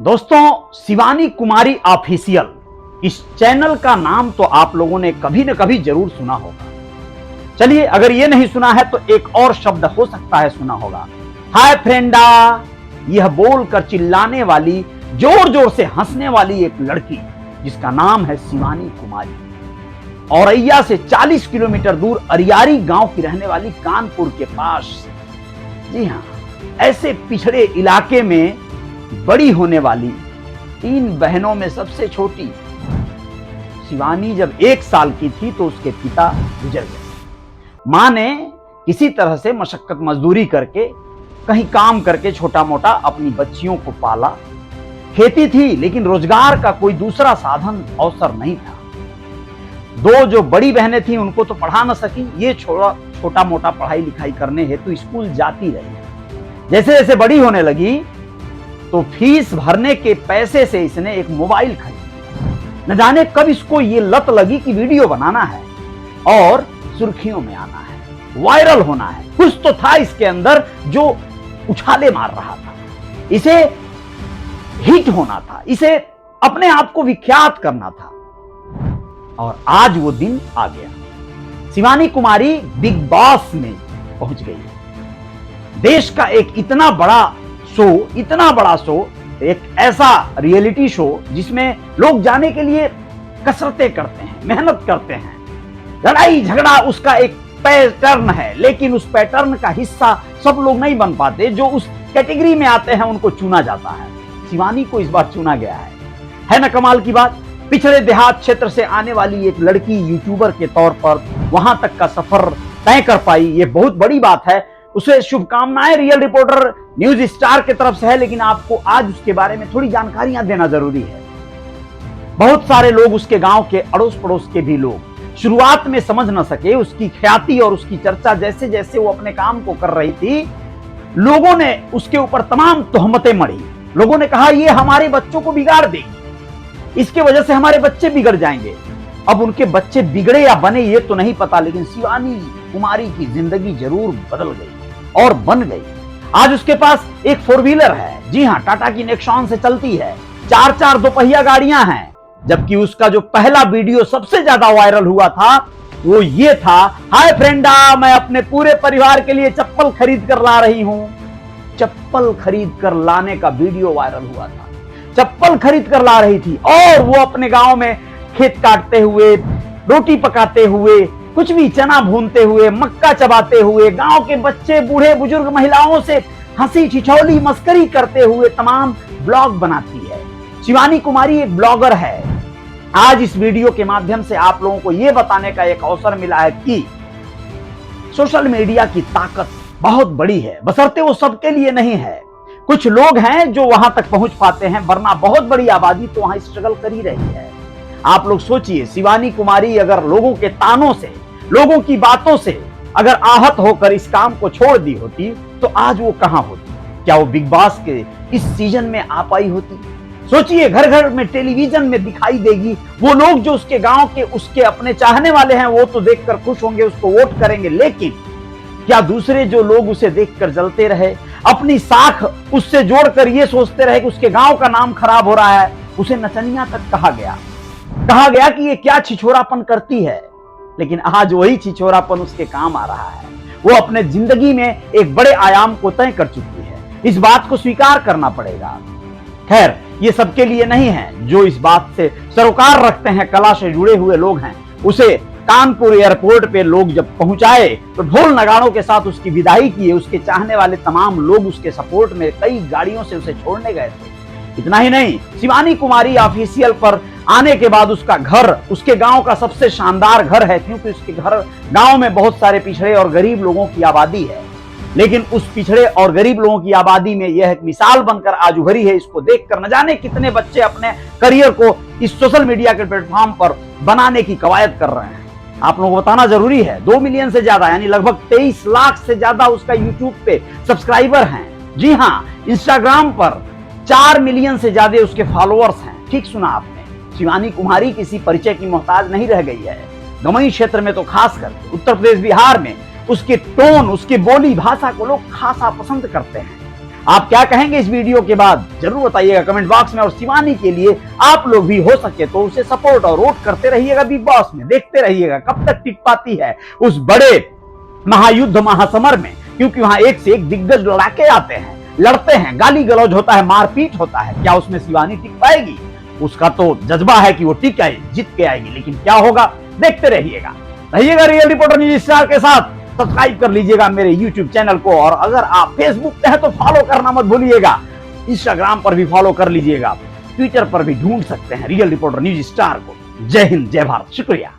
दोस्तों, शिवानी कुमारी ऑफिशियल इस चैनल का नाम तो आप लोगों ने कभी न कभी जरूर सुना होगा। चलिए, अगर ये नहीं सुना है तो एक और शब्द हो सकता है सुना होगा, हाय फ्रेंडा। यह बोलकर चिल्लाने वाली, जोर जोर से हंसने वाली एक लड़की जिसका नाम है शिवानी कुमारी, औरैया से 40 किलोमीटर दूर अरियारी गांव की रहने वाली, कानपुर के पास। जी हां, ऐसे पिछड़े इलाके में बड़ी होने वाली 3 बहनों में सबसे छोटी शिवानी जब 1 साल की थी तो उसके पिता गुजर गए। मां ने किसी तरह से मशक्कत मजदूरी करके, कहीं काम करके छोटा मोटा अपनी बच्चियों को पाला। खेती थी लेकिन रोजगार का कोई दूसरा साधन अवसर नहीं था। 2 जो बड़ी बहनें थीं उनको तो पढ़ा न सकी, ये छोटा मोटा पढ़ाई लिखाई करने हेतु स्कूल जाती रही। जैसे जैसे बड़ी होने लगी तो फीस भरने के पैसे से इसने एक मोबाइल खरीदा। न जाने कब इसको ये लत लगी कि वीडियो बनाना है और सुर्खियों में आना है, वायरल होना है। कुछ तो था इसके अंदर जो उछाले मार रहा था, इसे हिट होना था, इसे अपने आप को विख्यात करना था। और आज वो दिन आ गया। शिवानी कुमारी बिग बॉस में पहुंच गई है। देश का एक इतना बड़ा शो, एक ऐसा रियलिटी शो जिसमें लोग जाने के लिए कसरतें करते हैं, मेहनत करते हैं, लड़ाई झगड़ा उसका एक पैटर्न है। लेकिन उस पैटर्न का हिस्सा सब लोग नहीं बन पाते। जो उस कैटेगरी में आते हैं उनको चुना जाता है। शिवानी को इस बार चुना गया है ना कमाल की बात। पिछड़े देहात क्षेत्र से आने वाली एक लड़की यूट्यूबर के तौर पर वहां तक का सफर तय कर पाई, ये बहुत बड़ी बात है। उसे शुभकामनाएं रियल रिपोर्टर न्यूज स्टार की तरफ से है। लेकिन आपको आज उसके बारे में थोड़ी जानकारियां देना जरूरी है। बहुत सारे लोग, उसके गांव के अड़ोस पड़ोस के भी लोग शुरुआत में समझ न सके उसकी ख्याति और उसकी चर्चा। जैसे जैसे वो अपने काम को कर रही थी, लोगों ने उसके ऊपर तमाम तोहमतें मढ़ी। लोगों ने कहा ये हमारे बच्चों को बिगाड़ देगी, इसके वजह से हमारे बच्चे बिगड़ जाएंगे। अब उनके बच्चे बिगड़े या बने ये तो नहीं पता, लेकिन शिवानी कुमारी की जिंदगी जरूर बदल गई और बन गई। आज उसके पास एक 4 व्हीलर है। जी हां, टाटा की नेक्सॉन से चलती है। 4 दोपहिया गाड़ियां हैं। जबकि उसका जो पहला वीडियो सबसे ज्यादा वायरल हुआ था वो ये था, हाय फ्रेंडा, मैं अपने पूरे परिवार के लिए चप्पल खरीद कर ला रही हूं। चप्पल खरीद कर लाने का वीडियो वायरल हुआ था। चप्पल खरीद कर ला रही थी और वो अपने गांव में खेत काटते हुए, रोटी पकाते हुए, कुछ भी चना भूनते हुए, मक्का चबाते हुए, गांव के बच्चे, बूढ़े बुजुर्ग, महिलाओं से हंसी ठिठौली मस्करी करते हुए तमाम ब्लॉग बनाती है। शिवानी कुमारी एक ब्लॉगर है। आज इस वीडियो के माध्यम से आप लोगों को यह बताने का एक अवसर मिला है कि सोशल मीडिया की ताकत बहुत बड़ी है, बशर्ते वो सबके लिए नहीं है। कुछ लोग हैं जो वहां तक पहुंच पाते हैं, वरना बहुत बड़ी आबादी तो वहां स्ट्रगल कर ही रही है। आप लोग सोचिए, शिवानी कुमारी अगर लोगों के तानों से, लोगों की बातों से अगर आहत होकर इस काम को छोड़ दी होती तो आज वो कहां होती? क्या वो बिग बॉस के इस सीजन में आ पाई होती? सोचिए, घर घर में टेलीविजन में दिखाई देगी। वो लोग जो उसके गांव के, उसके अपने चाहने वाले हैं, वो तो देखकर खुश होंगे, उसको वोट करेंगे। लेकिन क्या दूसरे जो लोग उसे देखकर जलते रहे, अपनी साख उससे जोड़कर ये सोचते रहे कि उसके गांव का नाम खराब हो रहा है? उसे नचनिया तक कहा गया कि ये क्या छिछोरापन करती है। लेकिन आज वही छिछोरापन उसके काम आ रहा है। वो अपने जिंदगी में एक बड़े आयाम को तय कर चुकी है। इस बात को स्वीकार करना पड़ेगा। खैर, ये सबके लिए नहीं है। जो इस बात से सरोकार रखते हैं, कला से जुड़े हुए लोग हैं, उसे कानपुर एयरपोर्ट पे लोग जब पहुंचाए तो ढोल नगाड़ों के साथ उसकी विदाई की। उसके चाहने वाले तमाम लोग उसके सपोर्ट में कई गाड़ियों से उसे छोड़ने गए थे। इतना ही नहीं, शिवानी कुमारी ऑफिशियल पर आने के बाद उसका घर, उसके गांव का सबसे शानदार घर है, क्योंकि उसके गांव में बहुत सारे पिछड़े और गरीब लोगों की आबादी है। लेकिन उस पिछड़े और गरीब लोगों की आबादी में यह एक मिसाल बनकर आज उभरी है। इसको देखकर न जाने कितने बच्चे अपने करियर को इस सोशल मीडिया के प्लेटफॉर्म पर बनाने की कवायद कर रहे हैं। आप लोगों को बताना जरूरी है, 2 मिलियन से ज्यादा, यानी लगभग 23 लाख से ज्यादा उसका यूट्यूब पे सब्सक्राइबर हैं। जी हाँ, इंस्टाग्राम पर 4 मिलियन से ज्यादा उसके फॉलोअर्स हैं। ठीक सुना आपने, शिवानी कुमारी किसी परिचय की मोहताज नहीं रह गई है। गमई क्षेत्र में तो खासकर उत्तर प्रदेश, बिहार में उसके टोन, उसकी बोली भाषा को लोग खासा पसंद करते हैं। आप क्या कहेंगे इस वीडियो के बाद जरूर बताइएगा कमेंट बॉक्स में। और शिवानी के लिए आप लोग भी हो सके तो उसे सपोर्ट और वोट करते रहिएगा बिग बॉस में, देखते रहिएगा कब तक टिक पाती है उस बड़े महायुद्ध महासमर में, क्योंकि वहां एक से एक दिग्गज लड़ाके आते हैं, लड़ते हैं, गाली गलौज होता है, मारपीट होता है। क्या उसमें शिवानी टिक पाएगी? उसका तो जज्बा है कि वो टिक आए, जीत के आएगी, लेकिन क्या होगा देखते रहिएगा। रियल रिपोर्टर न्यूज स्टार के साथ सब्सक्राइब कर लीजिएगा मेरे YouTube चैनल को, और अगर आप फेसबुक पे हैं तो फॉलो करना मत भूलिएगा, इंस्टाग्राम पर भी फॉलो कर लीजिएगा, ट्विटर पर भी ढूंढ सकते हैं रियल रिपोर्टर न्यूज स्टार को। जय हिंद, जय भारत, शुक्रिया।